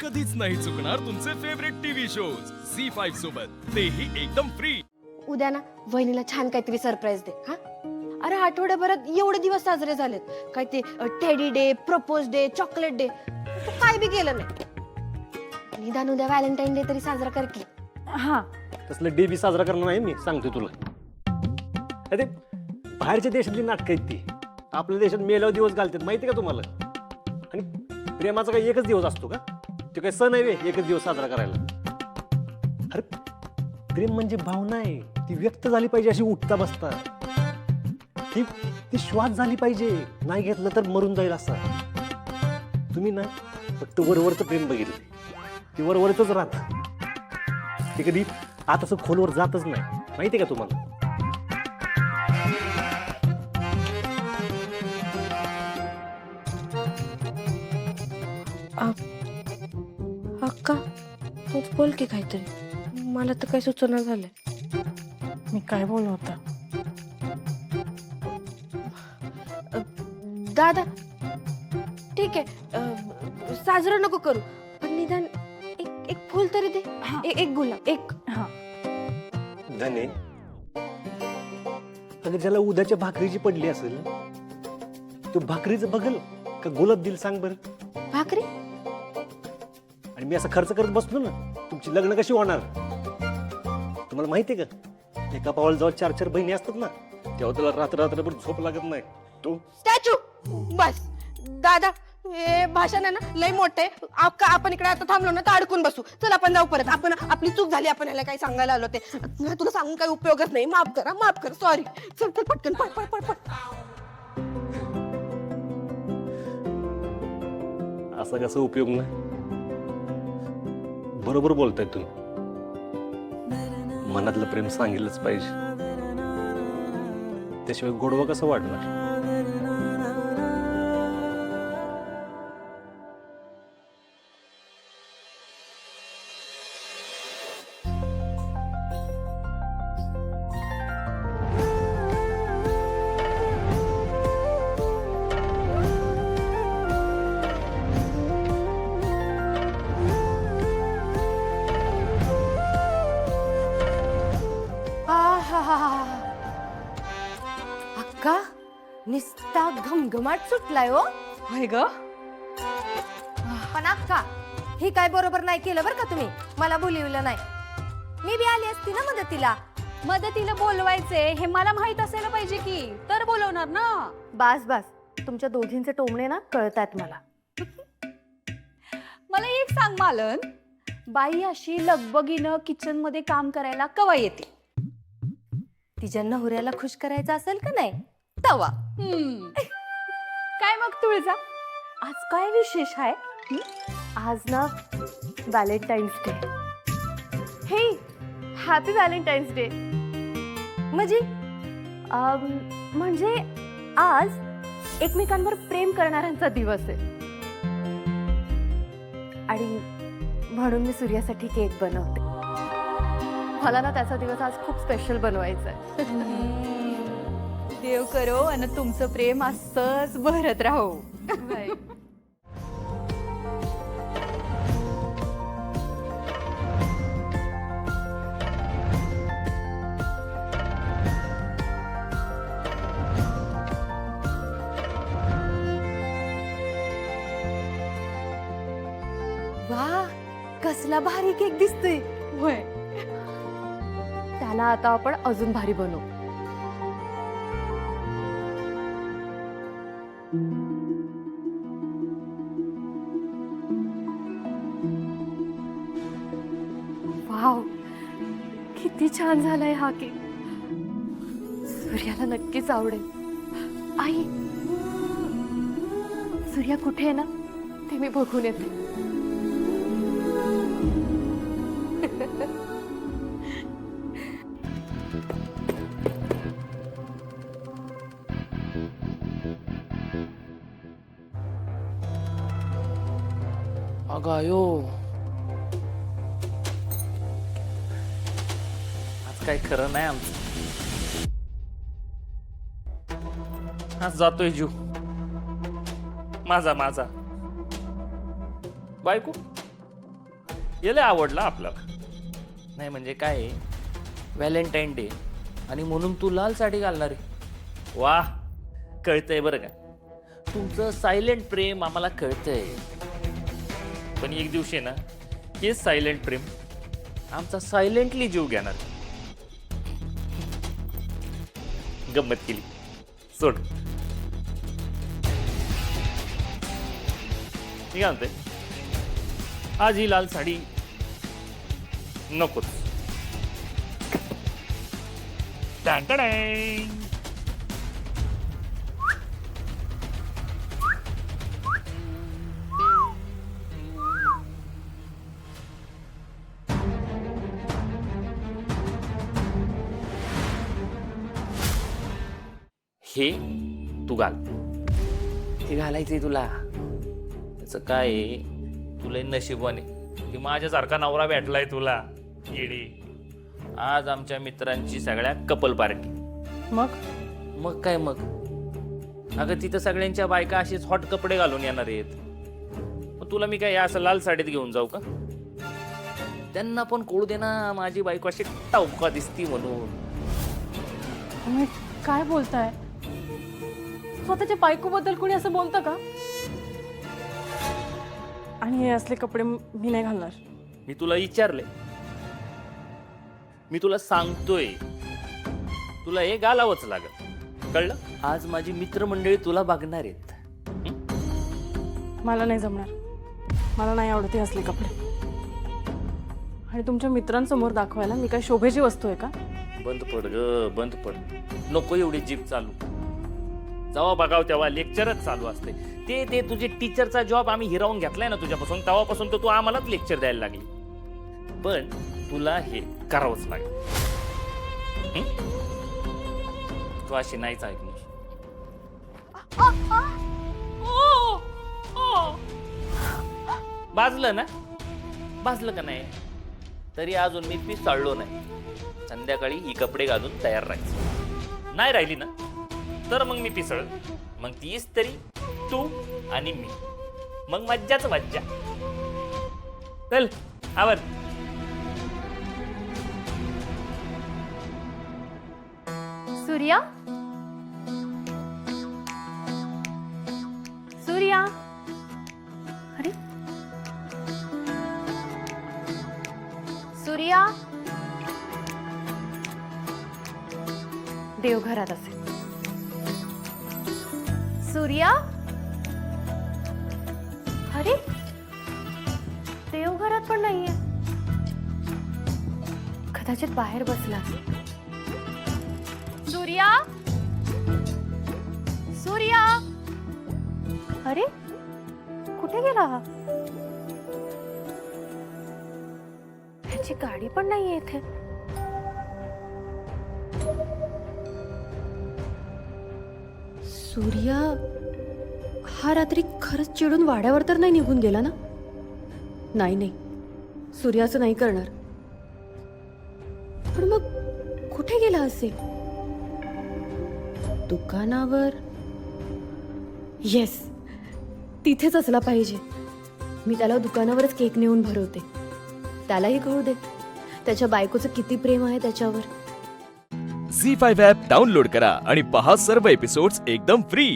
कधीच नाही चुकणार तुमचे फेवरेट टीव्ही शोज झी5 सोबत, तेही एकदम फ्री. उद्या ना वहिनीला छान काहीतरी सरप्राईज दे. हा अरे आठवड्याभरात एवढे दिवस साजरे झालेत, काय ते teddy day, propose day, chocolate day, तू काय बी केलं नाही. निदान उद्या व्हॅलेंटाईन डे तरी साजरा कर की. हा तसलं डे बी साजरा करणार नाही मी, सांगतो तुला. अरे बाहेरच्या देशातली नाटकं आहेत ती, आपल्या देशात मेल्यावर दिवस घालतात माहिती का तुम्हाला. आणि प्रेमाचा काही एकच दिवस असतो का? ते काही सण आहे वे एकच दिवस साजरा करायला. अरे प्रेम म्हणजे भावना आहे, ती व्यक्त झाली पाहिजे अशी उठता बसता. ती श्वास झाली पाहिजे, नाही घेतलं तर मरून जाईल असा. तुम्ही ना फक्त वरवरचं प्रेम बघितलं, ती वरवरच राहत, ते कधी आत असं खोलवर जातच नाही माहिती का तुम्हाला. अक्का तूच बोल की काहीतरी, मला तर काही सुचना झालंय. मी काय बोलू होता. दादा ठीक आहे, साजरं नको करू, पण निदान एक फुल तरी दे. एक गुलाब, एक. हा धने, अगर ज्याला उद्याच्या भाकरीची पडली असेल, तो भाकरीचं बघल का गुलाब दिल सांग बर. भाकरी आणि मी असं खर्च करत बसलो ना, तुमची लग्न कशी होणार. तुम्हाला माहितीये का, एका पावाला जेव्हा 4-4 बहिणी असतात ना, तेव्हा तुला रात्रभर झोप लागत नाही. तू स्टॅच्यू बस. दादा हे भाषण आहे ना लय मोठे. आपण इकडे आता थांबलो ना तर अडकून बसू. चल आपण जाऊ परत. आपण आपली चूक झाली, आपण ह्याला काही सांगायला आलो ते. तुला सांगून काही उपयोगच नाही. माफ करा, माफ कर, सॉरी. चल चल पटकन, पट पट पट पट. असा कसा उपयोग नाही. बरोबर बोलताय तुम्ही, मनातलं प्रेम सांगितलंच पाहिजे, त्याशिवाय गोडवा कसं वाढणार. अक्का निस्ता घमघमाट सुटलाय हो. होय ग. पण अक्का ही काय बरोबर नाही केलं बरं का तुम्ही. मला बोलवलं नाही. मी बी आली असती ना मदतीला. मदतीला बोलवायचे हे मला माहित असायला पाहिजे की, तर बोलवणार ना. बास बास, तुमच्या दोघींचे टोमणे ना कळतात मला. मला एक सांग मालन, बाई अशी लगबगीनं किचन मध्ये काम करायला कवा येते. तिच्या नवऱ्याला खुश करायचं असेल का नाही तवा. काय मग तुळजा, आज काय विशेष आहे. आज ना व्हॅलेंटाईन्स डे. हे हॅपी व्हॅलेंटाईन्स डे. म्हणजे आज एकमेकांवर प्रेम करणाऱ्यांचा दिवस आहे. आणि म्हणून मी सूर्यासाठी केक बनवते. मला ना त्याचा दिवस आज खूप स्पेशल बनवायचा आहे. देव करो आणि तुमचं प्रेम असंच भरत राहो. वा कसला भारी केक दिसतोय. होय. त्याला आता आपण अजून भारी बनवू. वाव किती छान झालाय हा केक. सूर्याला नक्कीच आवडेल. आई सूर्या कुठे आहे ना ते मी बघून येते. अगायो, आज काय खरं नाही आमचं. आज जातोय जीव माझा. बायको याला आवडला आपल्याला. नाही म्हणजे काय, व्हॅलेंटाईन डे आणि म्हणून तू लाल साडी घालणार आहे. वा, कळतंय बरं का, तुमचं सायलेंट प्रेम आम्हाला कळतंय. पण एक दिवशी ना हे सायलेंट प्रेम आमचा सायलेंटली जीव घेणार. गंमत केली, सोड. मी काय म्हणते, आज ही लाल साडी नकोच. टांटाडांग. हे तू घाल. हे घालायचंय तुला. त्याचं काय आहे, तुला नशिबाने की माझ्यासारखा नवरा भेटलाय तुला. येडी, आज आमच्या मित्रांची सगळ्या कपल पार्टी. मग काय मग, अगं तिथं सगळ्यांच्या बायका अशीच हॉट कपडे घालून येणार आहेत. मग तुला मी काय असं लाल साडीत घेऊन जाऊ का? त्यांना पण कळू दे ना माझी बायको अशी टावका दिसती म्हणून. तुम्ही काय बोलताय? स्वतःच्या बायकोबद्दल कोणी असं बोलतं का? आणि हे असले कपडे मी नाही घालणार. मी तुला विचारले, मी तुला सांगतोय, तुला हे घालावंच लागल. कळलं? आज माझी मित्रमंडळी तुला बघणार आहेत. मला नाही जमणार. मला नाही आवडत हे असले कपडे. आणि तुमच्या मित्रांसमोर दाखवायला मी काय शोभेची वस्तू आहे का? बंद पड ग, बंद पड. नको एवढी जीभ चालू. जेव्हा बघाव तेव्हा लेक्चरच चालू असते. ते तुझे टीचरचा जॉब आम्ही हिरावून घेतलाय ना तुझ्यापासून, तेव्हापासून तर तू आम्हालाच लेक्चर द्यायला लागली. पण तुला हे करावंच लागेल. तू अशी नाहीच ऐकली. भाजलं ना? भाजलं का नाही? तरी अजून मी पिसाळलो नाही. संध्याकाळी ही कपडे घालून तयार राहायचं. नाही राहिली ना तर मग मी पिसळ. मग तीच तरी तू आणि मी. मग मज्जाच मज्जा. चल आवर. सूर्या, सूर्या. अरे सूर्या, देवघरात असेल. सूर्या, अरे देवघरात पण नाहीये. कदाचित बाहेर बसला. सूर्या, सूर्या. अरे कुठे गेला हा? ह्याची गाडी पण नाहीये इथे. सूर्या हा रात्री खरंच चिडून वाड्यावर तर नाही निघून गेला ना? नाही नाही, सूर्या असं नाही करणार. पण मग कुठे गेला असेल? दुकानावर? येस, तिथेच असला पाहिजे. मी त्याला दुकानावरच केक नेऊन भरवते. त्यालाही कळू दे त्याच्या बायकोचं किती प्रेम आहे त्याच्यावर. झी 5 ॲप डाउनलोड करा आणि पहा सर्व एपिसोड्स एकदम फ्री.